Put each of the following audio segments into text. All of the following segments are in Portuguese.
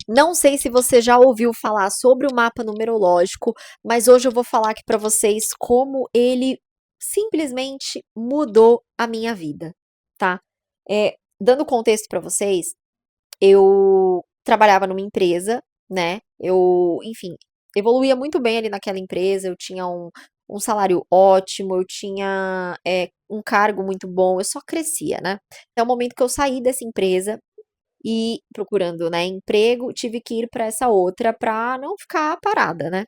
Não sei se você já ouviu falar sobre o mapa numerológico, mas hoje eu vou falar aqui para vocês como ele simplesmente mudou a minha vida, tá? Dando contexto para vocês, eu trabalhava numa empresa, né? Enfim, evoluía muito bem ali naquela empresa, eu tinha um salário ótimo, eu tinha um cargo muito bom, eu só crescia, né? Até o momento que eu saí dessa empresa e procurando, né, emprego, tive que ir para essa outra para não ficar parada, né?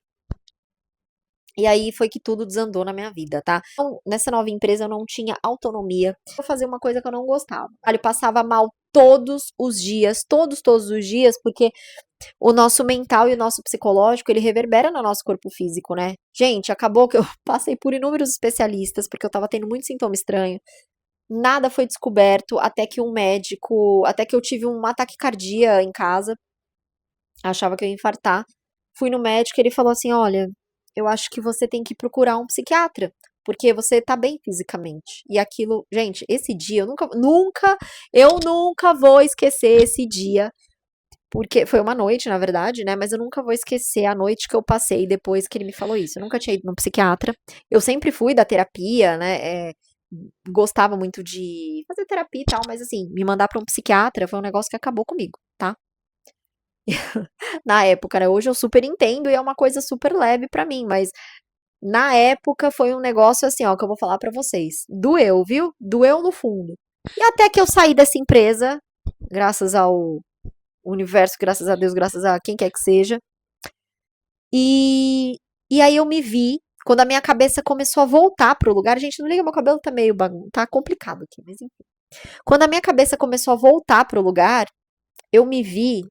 E aí foi que tudo desandou na minha vida, tá? Então, nessa nova empresa eu não tinha autonomia. Eu fazia uma coisa que eu não gostava. Eu passava mal todos os dias, todos os dias, porque o nosso mental e o nosso psicológico, ele reverbera no nosso corpo físico, né? Gente, acabou que eu passei por inúmeros especialistas, porque eu tava tendo muito sintoma estranho. Nada foi descoberto até que eu tive um ataque cardíaco em casa, achava que eu ia infartar. Fui no médico, ele falou assim: "Olha, eu acho que você tem que procurar um psiquiatra, porque você tá bem fisicamente". E aquilo, gente, esse dia eu nunca vou esquecer esse dia, porque foi uma noite, na verdade, né? Mas eu nunca vou esquecer a noite que eu passei depois que ele me falou isso. Eu nunca tinha ido no psiquiatra. Eu sempre fui da terapia, né? Gostava muito de fazer terapia e tal, mas assim, me mandar pra um psiquiatra foi um negócio que acabou comigo, tá? Na época, né? Hoje eu super entendo e é uma coisa super leve pra mim, mas na época foi um negócio assim, ó, que eu vou falar pra vocês. Doeu, viu? Doeu no fundo. E até que eu saí dessa empresa, graças ao universo, graças a Deus, graças a quem quer que seja, e, e aí eu me vi, quando a minha cabeça começou a voltar pro lugar, gente, não liga, meu cabelo tá meio tá complicado aqui, mas enfim. Quando a minha cabeça começou a voltar pro lugar, eu me vi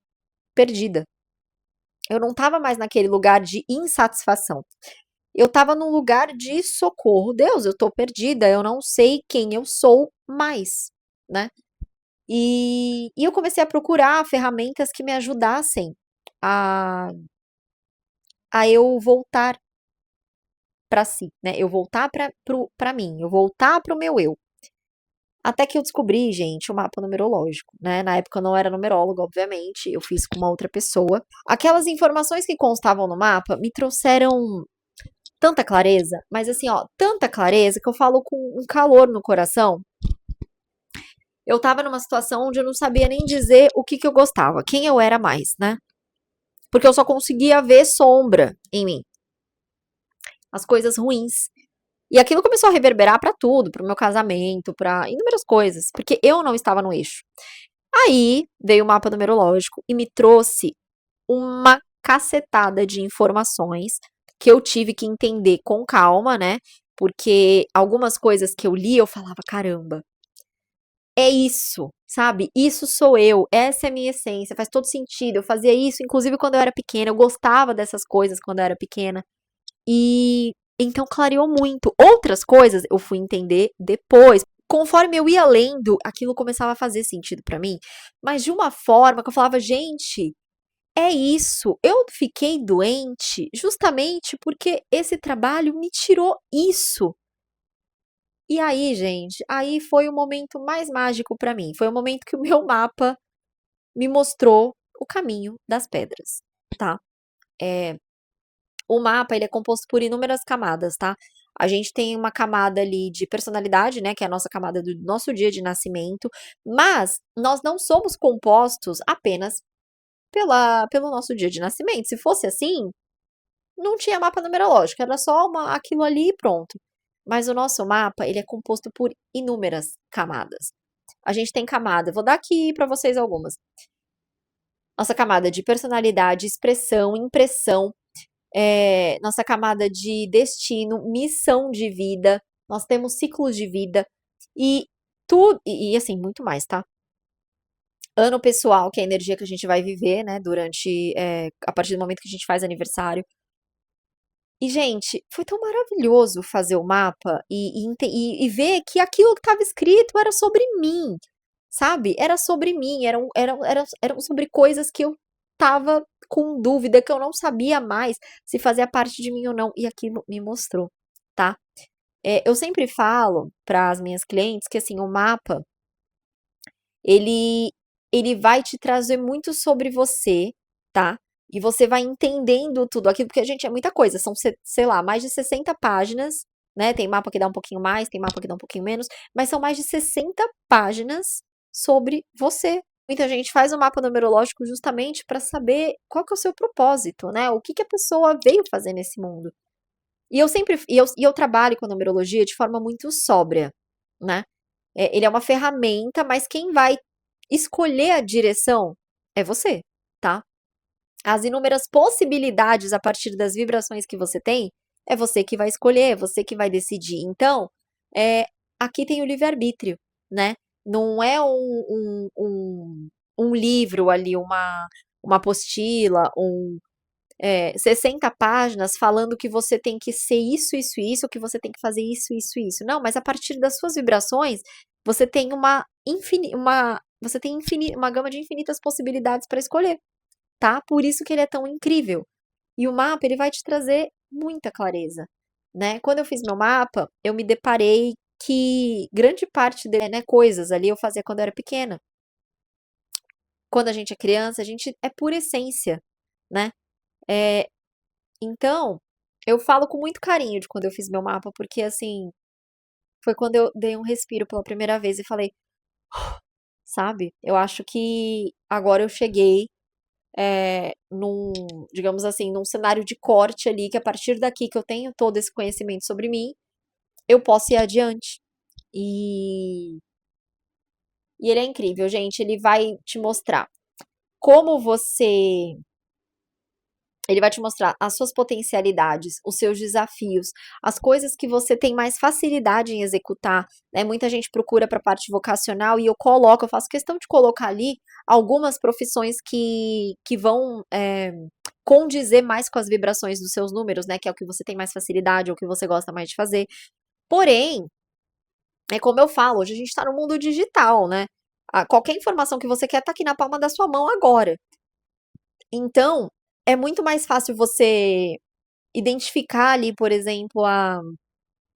perdida. Eu não tava mais naquele lugar de insatisfação. Eu tava num lugar de socorro. Deus, eu tô perdida, eu não sei quem eu sou mais, né? E eu comecei a procurar ferramentas que me ajudassem a, a eu voltar pra si, né? Eu voltar pra mim, eu voltar pro meu eu. Até que eu descobri, gente, o mapa numerológico, né? Na época eu não era numeróloga, obviamente, eu fiz com uma outra pessoa. Aquelas informações que constavam no mapa me trouxeram tanta clareza, mas assim, ó, tanta clareza que eu falo com um calor no coração. Eu tava numa situação onde eu não sabia nem dizer o que eu gostava, quem eu era mais, né? Porque eu só conseguia ver sombra em mim, as coisas ruins. E aquilo começou a reverberar pra tudo, pro meu casamento, pra inúmeras coisas, porque eu não estava no eixo. Aí veio o mapa numerológico e me trouxe uma cacetada de informações que eu tive que entender com calma, né? Porque algumas coisas que eu li, eu falava, caramba, é isso, sabe? Isso sou eu, essa é a minha essência, faz todo sentido. Eu fazia isso, inclusive quando eu era pequena, eu gostava dessas coisas quando eu era pequena. E então clareou muito. Outras coisas eu fui entender depois. Conforme eu ia lendo, aquilo começava a fazer sentido pra mim, mas de uma forma que eu falava, gente, é isso. Eu fiquei doente justamente porque esse trabalho me tirou isso. E aí, gente, aí foi o momento mais mágico pra mim. Foi o momento que o meu mapa me mostrou o caminho das pedras, tá? O mapa, ele é composto por inúmeras camadas, tá? A gente tem uma camada ali de personalidade, né, que é a nossa camada do nosso dia de nascimento, mas nós não somos compostos apenas pelo nosso dia de nascimento. Se fosse assim, não tinha mapa numerológico, era só aquilo ali e pronto. Mas o nosso mapa, ele é composto por inúmeras camadas. A gente tem camada, vou dar aqui para vocês algumas. Nossa camada de personalidade, expressão, impressão, nossa camada de destino, missão de vida, nós temos ciclos de vida e tudo, e assim, muito mais, tá? Ano pessoal, que é a energia que a gente vai viver, né, a partir do momento que a gente faz aniversário. E, gente, foi tão maravilhoso fazer o mapa e ver que aquilo que estava escrito era sobre mim, sabe? Era sobre mim, eram sobre coisas que eu estava com dúvida, que eu não sabia mais se fazia parte de mim ou não, e aquilo me mostrou, tá? Eu sempre falo para as minhas clientes que, assim, o mapa, ele, ele vai te trazer muito sobre você, tá? E você vai entendendo tudo aquilo, porque, gente, é muita coisa. São, sei lá, mais de 60 páginas, né? Tem mapa que dá um pouquinho mais, tem mapa que dá um pouquinho menos, mas são mais de 60 páginas sobre você. Muita gente faz o mapa numerológico justamente para saber qual que é o seu propósito, né? O que que a pessoa veio fazer nesse mundo. E eu trabalho com a numerologia de forma muito sóbria, né? Ele é uma ferramenta, mas quem vai escolher a direção é você, tá? As inúmeras possibilidades a partir das vibrações que você tem, é você que vai escolher, é você que vai decidir. Então, é, aqui tem o livre-arbítrio, né? Não é um livro ali, uma apostila, 60 páginas falando que você tem que ser isso, que você tem que fazer isso. Não, mas a partir das suas vibrações, você tem uma gama de infinitas possibilidades para escolher, tá? Por isso que ele é tão incrível. E o mapa, ele vai te trazer muita clareza, né? Quando eu fiz meu mapa, eu me deparei que grande parte dele, né, coisas ali eu fazia quando eu era pequena. Quando a gente é criança, a gente é pura essência, né? É, então, eu falo com muito carinho de quando eu fiz meu mapa, porque assim, foi quando eu dei um respiro pela primeira vez e falei, sabe? Eu acho que agora eu cheguei num, digamos assim, num cenário de corte ali, que a partir daqui que eu tenho todo esse conhecimento sobre mim, eu posso ir adiante. E, e ele é incrível, gente. Ele vai te mostrar como você. Ele vai te mostrar as suas potencialidades, os seus desafios, as coisas que você tem mais facilidade em executar, né? Muita gente procura para a parte vocacional e eu faço questão de colocar ali algumas profissões que vão condizer mais com as vibrações dos seus números, né? Que é o que você tem mais facilidade ou o que você gosta mais de fazer. Porém, é como eu falo, hoje a gente está no mundo digital, né? Qualquer informação que você quer tá aqui na palma da sua mão agora. Então, é muito mais fácil você identificar ali, por exemplo,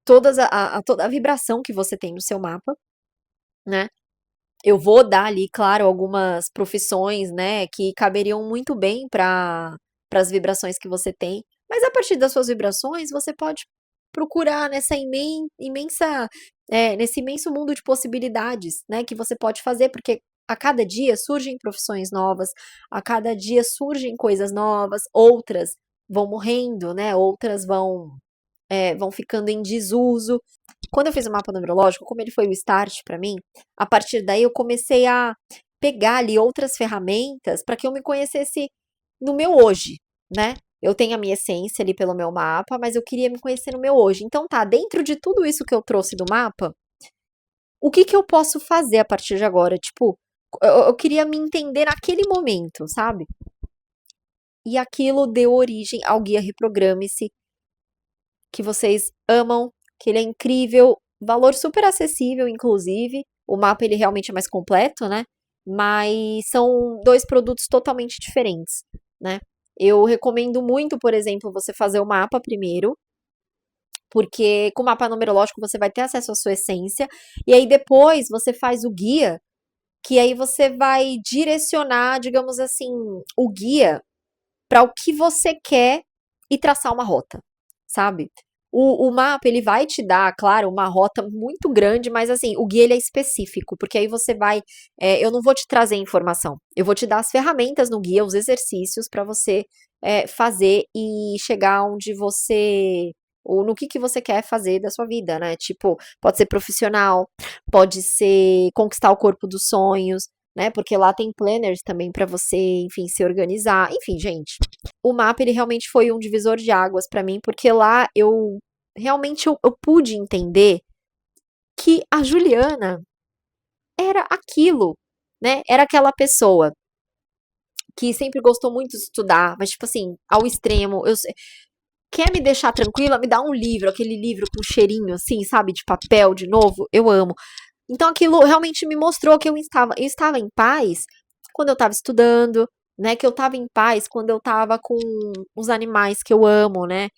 toda a vibração que você tem no seu mapa, né? Eu vou dar ali, claro, algumas profissões, né, que caberiam muito bem para as vibrações que você tem, mas a partir das suas vibrações, você pode procurar nesse imenso mundo de possibilidades, né, que você pode fazer, porque a cada dia surgem profissões novas, a cada dia surgem coisas novas, outras vão morrendo, né, outras vão ficando em desuso. Quando eu fiz o mapa numerológico, como ele foi o start para mim, a partir daí eu comecei a pegar ali outras ferramentas para que eu me conhecesse no meu hoje, né? Eu tenho a minha essência ali pelo meu mapa, mas eu queria me conhecer no meu hoje. Então tá, dentro de tudo isso que eu trouxe do mapa, o que que eu posso fazer a partir de agora? Tipo, eu queria me entender naquele momento, sabe? E aquilo deu origem ao Guia Reprograme-se, que vocês amam, que ele é incrível, valor super acessível, inclusive. O mapa ele realmente é mais completo, né? Mas são dois produtos totalmente diferentes, né? Eu recomendo muito, por exemplo, você fazer o mapa primeiro, porque com o mapa numerológico você vai ter acesso à sua essência, e aí depois você faz o guia, que aí você vai direcionar, digamos assim, o guia para o que você quer e traçar uma rota, sabe? O mapa, ele vai te dar, claro, uma rota muito grande, mas assim, o guia ele é específico, porque aí você vai. Eu não vou te trazer informação, eu vou te dar as ferramentas no guia, os exercícios para você fazer e chegar onde você. Ou no que você quer fazer da sua vida, né? Tipo, pode ser profissional, pode ser conquistar o corpo dos sonhos, né? Porque lá tem planners também para você, enfim, se organizar. Enfim, gente, o mapa ele realmente foi um divisor de águas para mim, porque lá eu pude entender que a Juliana era aquilo, né? Era aquela pessoa que sempre gostou muito de estudar, mas tipo assim, ao extremo, quer me deixar tranquila, me dá um livro, aquele livro com cheirinho assim, sabe, de papel de novo, eu amo. Então aquilo realmente me mostrou que eu estava em paz quando eu estava estudando, né? Que eu estava em paz quando eu estava com os animais que eu amo, né?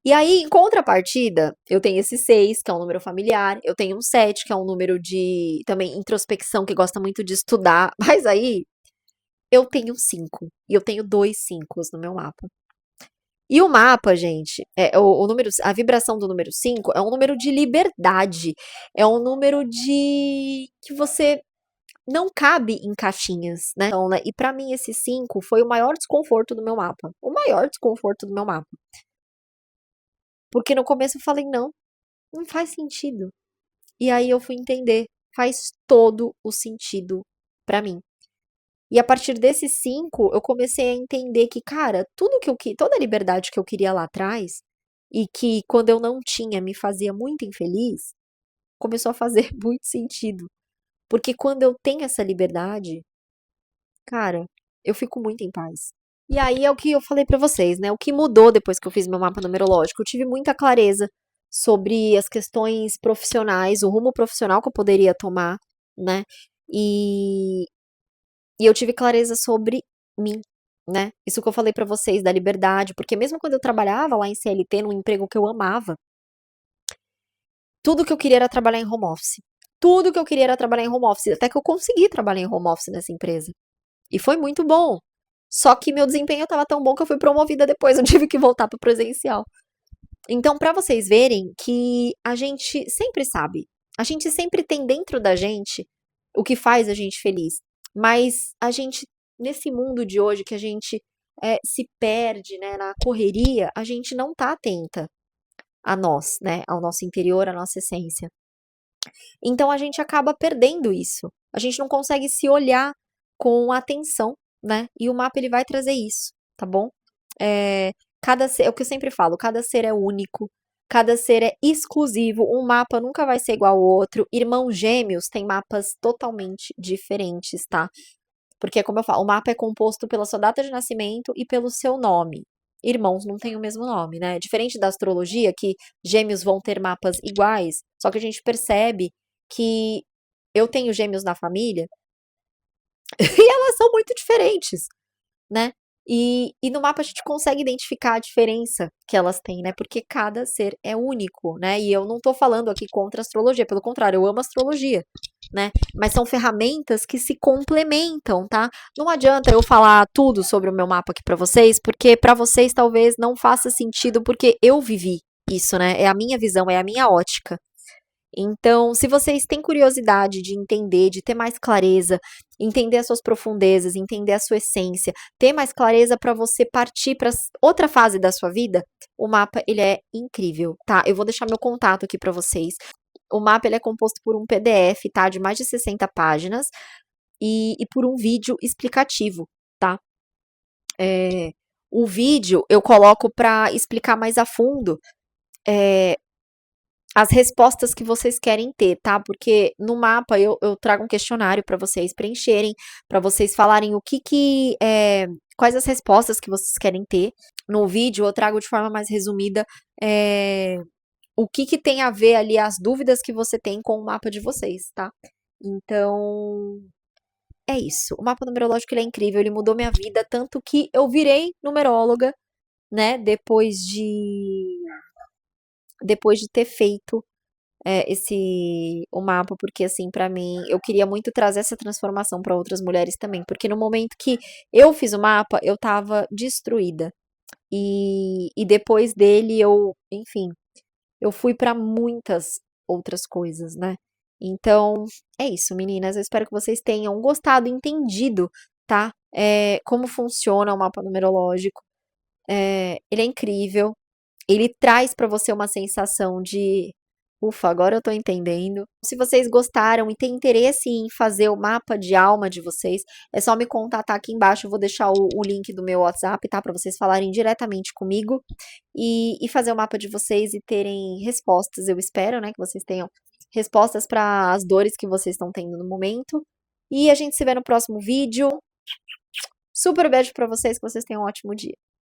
E aí, em contrapartida, eu tenho esse 6, que é um número familiar, eu tenho um 7, que é um número de também introspecção, que gosta muito de estudar. Mas aí, eu tenho 5. E eu tenho 2 5 no meu mapa. E o mapa, gente, o número, a vibração do número 5 é um número de liberdade. É um número de que você não cabe em caixinhas, né? Então, né? E pra mim esse 5 foi o maior desconforto do meu mapa. O maior desconforto do meu mapa. Porque no começo eu falei, não, não faz sentido. E aí eu fui entender, faz todo o sentido pra mim. E a partir desses 5, eu comecei a entender que, cara, tudo que eu toda a liberdade que eu queria lá atrás, e que quando eu não tinha me fazia muito infeliz, começou a fazer muito sentido. Porque quando eu tenho essa liberdade, cara, eu fico muito em paz. E aí é o que eu falei pra vocês, né? O que mudou depois que eu fiz meu mapa numerológico? Eu tive muita clareza sobre as questões profissionais, o rumo profissional que eu poderia tomar, né? E, e eu tive clareza sobre mim, né? Isso que eu falei pra vocês da liberdade, porque mesmo quando eu trabalhava lá em CLT, num emprego que eu amava, tudo que eu queria era trabalhar em home office. Tudo que eu queria era trabalhar em home office, até que eu consegui trabalhar em home office nessa empresa. E foi muito bom. Só que meu desempenho estava tão bom que eu fui promovida depois, eu tive que voltar para o presencial. Então, para vocês verem que a gente sempre sabe, a gente sempre tem dentro da gente o que faz a gente feliz. Mas a gente, nesse mundo de hoje que a gente se perde, né, na correria, a gente não tá atenta a nós, né, ao nosso interior, à nossa essência. Então a gente acaba perdendo isso. A gente não consegue se olhar com atenção, né? E o mapa ele vai trazer isso, tá bom? Cada ser, é o que eu sempre falo, cada ser é único, cada ser é exclusivo, um mapa nunca vai ser igual ao outro. Irmãos gêmeos têm mapas totalmente diferentes, tá? Porque, como eu falo, o mapa é composto pela sua data de nascimento e pelo seu nome. Irmãos não têm o mesmo nome, né? Diferente da astrologia, que gêmeos vão ter mapas iguais, só que a gente percebe que eu tenho gêmeos na família e elas são muito diferentes, né? E no mapa a gente consegue identificar a diferença que elas têm, né? Porque cada ser é único, né? E eu não tô falando aqui contra a astrologia, pelo contrário, eu amo a astrologia, né? Mas são ferramentas que se complementam, tá? Não adianta eu falar tudo sobre o meu mapa aqui pra vocês, porque pra vocês talvez não faça sentido, porque eu vivi isso, né? É a minha visão, é a minha ótica. Então, se vocês têm curiosidade de entender, de ter mais clareza, entender as suas profundezas, entender a sua essência, ter mais clareza para você partir para outra fase da sua vida, o mapa ele é incrível, tá? Eu vou deixar meu contato aqui para vocês. O mapa ele é composto por um PDF, tá? De mais de 60 páginas e por um vídeo explicativo, tá? O vídeo eu coloco para explicar mais a fundo as respostas que vocês querem ter, tá? Porque no mapa eu trago um questionário para vocês preencherem, para vocês falarem quais as respostas que vocês querem ter. No vídeo eu trago de forma mais resumida o que tem a ver ali, as dúvidas que você tem com o mapa de vocês, tá? Então, é isso. O mapa numerológico ele é incrível, ele mudou minha vida, tanto que eu virei numeróloga, né? Depois de ter feito o mapa, porque assim, pra mim, eu queria muito trazer essa transformação pra outras mulheres também, porque no momento que eu fiz o mapa, eu tava destruída. E depois dele, enfim, eu fui pra muitas outras coisas, né? Então, é isso, meninas. Eu espero que vocês tenham gostado, entendido, tá? Como funciona o mapa numerológico. Ele é incrível. Ele traz pra você uma sensação de ufa, agora eu tô entendendo. Se vocês gostaram e têm interesse em fazer o mapa de alma de vocês, é só me contatar aqui embaixo. Eu vou deixar o link do meu WhatsApp, tá? Pra vocês falarem diretamente comigo e fazer o mapa de vocês e terem respostas. Eu espero, né, que vocês tenham respostas para as dores que vocês estão tendo no momento. E a gente se vê no próximo vídeo. Super beijo pra vocês, que vocês tenham um ótimo dia.